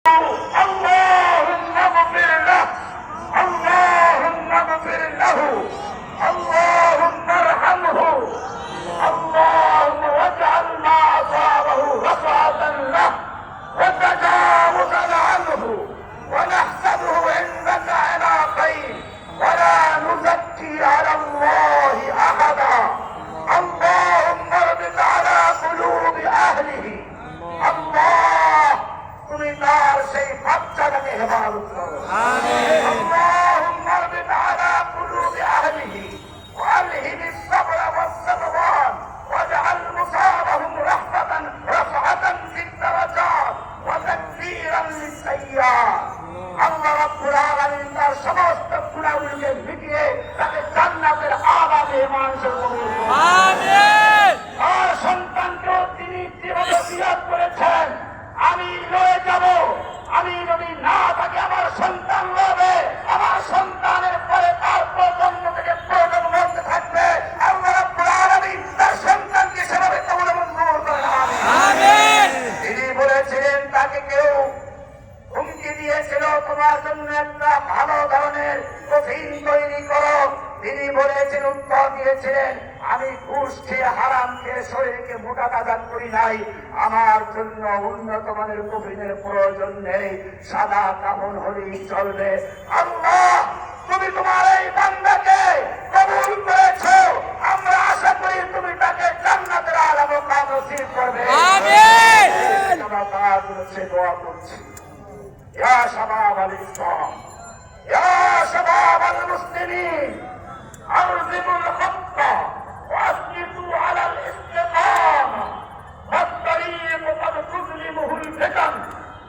اللهم اغفر له اللهم اغفر له اللهم ارحمه اللهم واجعل ما أصابه رفعة له وتجاوزا عنه ونحسبه عندك على خير ولا نزكي على الله أحدا اللهم اربط على قلوب أهله الله তুমি তার সেই বাচ্চাটাকে হেফাজত করো اللهم اربط على قلوب أهله وألهم الصبر والصبران واجعل مصابهم رفعة في الدرجات وتكفيرا للسيئات আল্লাহ রাব্বুল আলামিন তার সমস্ত গুনাহগুলোকে মিটিয়ে তাকে জান্নাতের আলা মেহমানসহ কবুল করুন আমিন আর সন্তানকে তিনি যেভাবে বিয়াত করেছেন আমি রয়ে যাব আমি যদি না থাকি আমার সন্তান রবে আমার সন্তানের পরে তার প্রজন্ম থেকে প্রজন্ম মধ্যে থাকবে আল্লাহ রাব্বুল আলামিন তার সন্তানকে সেভাবে কবুল মঞ্জুর করেন আমিন তিনি বলেছিলেন তাকে কেউ হুমকি দিয়েছিল তোমার জন্য একটা ভালো ধরনের কফিন তৈরি করো তিনি বলেছেন উত্তর দিয়েছিলেন আমি ঘুষ খেয়ে হারাম খেয়ে শরীরকে মোটা তাজা করি নাই আমার জন্য উন্নত মানের কফিনের প্রয়োজন নেই সাদা কাফন হলেই চলবে আল্লাহ তুমি তোমার এই বান্দাকে কবুল করেছো আমরা আশা করি তুমি তাকে জান্নাতের আলা মুকাম নসিব করবে আমিন আমরা তার জন্য দোয়া করছি ইয়া শাবাব আল ইসলাম ইয়া শাবাব আল মুসলিমিন أرزقوا الحق وأسلكوا على الاستقامة والطريق قد تظلمه الفتن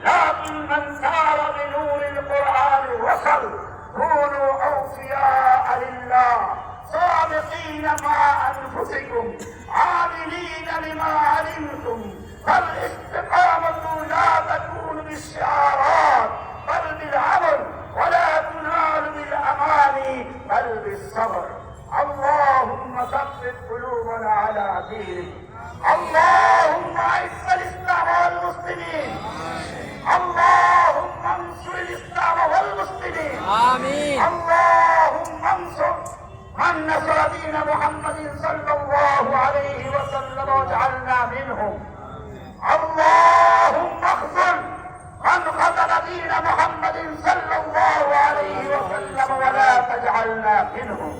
لكن من سار بنور القرآن وصل كونوا أوفياء لله صادقين مع أنفسكم عاملين لما علمتم فالاستقامة لا تكون بالشعارات بل بالعمل ولا تنال بالأماني بل بالصبر اللهم ثبت قلوبنا على دينك اللهم اعز الإسلام والمسلمين اللهم انصر الإسلام والمسلمين آمين اللهم انصر من نصر دين محمد صلى الله عليه وسلم واجعلنا منهم اللهم اخذل من قتل دين محمد صلى الله عليه وسلم ولا تجعلنا منهم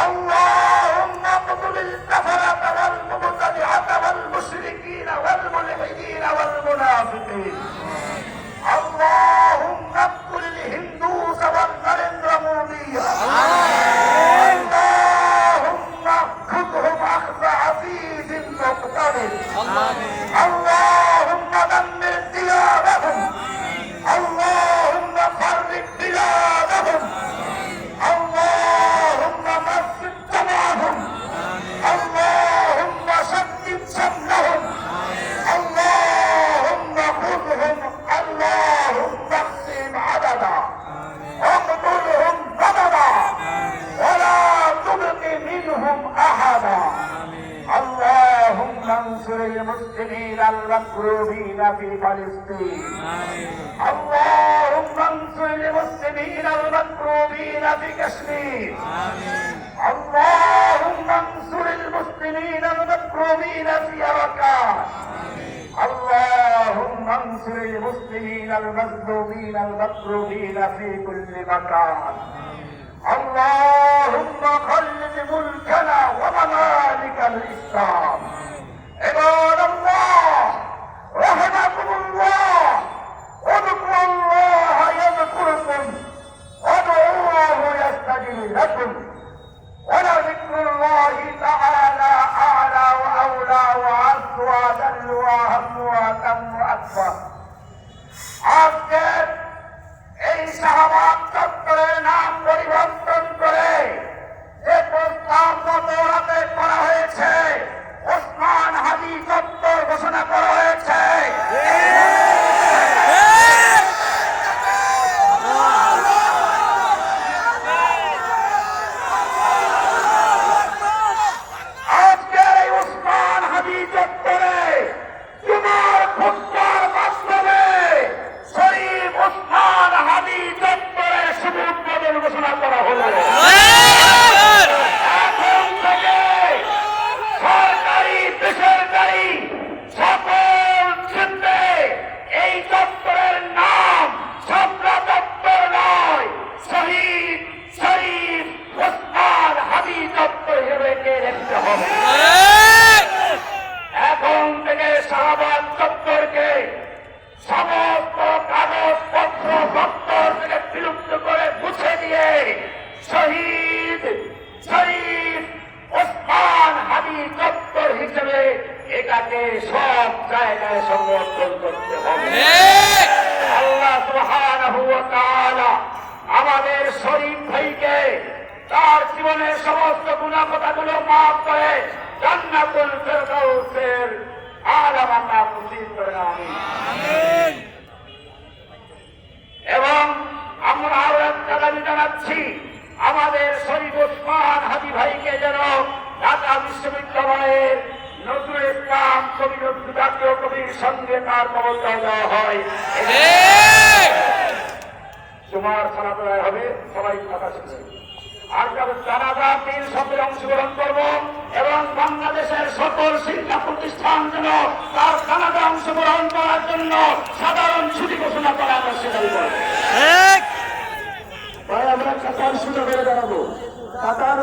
اللهم اقتل الكفرة والمبتدعة والمشركين والملحدين والمنافقين اللهم اقتل الهندوس والنرندر مودية اللهم خذهم اخذ عزيز مقتدر اللهم دمر ديارهم اللهم فرق بلادهم اللهم مسد جمعهم اللهم شدد شملهم اللهم خذهم اللهم اقسم عددا واقتلهم بددا ولا تبق منهم احدا اللهم انصر المسلمين المكروبين في فلسطين اللهم انصر المسلمين المكروبين في كشمير اللهم انصر المسلمين المكروبين في أركان اللهم انصر المسلمين المظلومين المكروبين في كل مكان اللهم خلد ملكنا وممالك الإسلام عباد الله رحمكم الله اذكروا الله يذكركم وادعوه يستجب لكم ولذكر الله تعالى أعلى وأولى وأعز وأجل وأهم وأتم وأكبر আজকের এই শাহবাগ চত্বরের নাম পরিবর্তন করে যে প্রস্তাব গত রাতে করা হয়েছে ওসমান হাদি চত্বর ঘোষণা করা হয়েছে আজকের এই ওসমান হাদি চত্বরে তোমার খুতবার মাধ্যমে আমাদের শরীফ ভাইকে তার জীবনের সমস্ত গুণাকথাগুলো মাফ করে জান্নাতুল ফেরদাউসের আলা মাকাম নসিব করেন আমিন। এবং আমরা আরো একটা দাবি জানাচ্ছি, আমাদের শরীফ ওসমান হাজী ভাইকে যেন ঢাকা বিশ্ববিদ্যালয়ের নজরুল ইসলাম কবি জাতীয় কবির সঙ্গে তার কবরটা দেওয়া হয়। তোমার সালাত হবে, সবাই কথা শুনছে। আর যাদের জানাজা তিন সঙ্গে অংশগ্রহণ করব এবং বাংলাদেশের সকল শিক্ষা প্রতিষ্ঠান যেন তার জানাজা অংশগ্রহণ করার জন্য সাধারণ ছুটি ঘোষণা করা আমরা সে দাবি করব। ভাই আমরা কাতার শুরু করে দাঁড়াবো। কাতার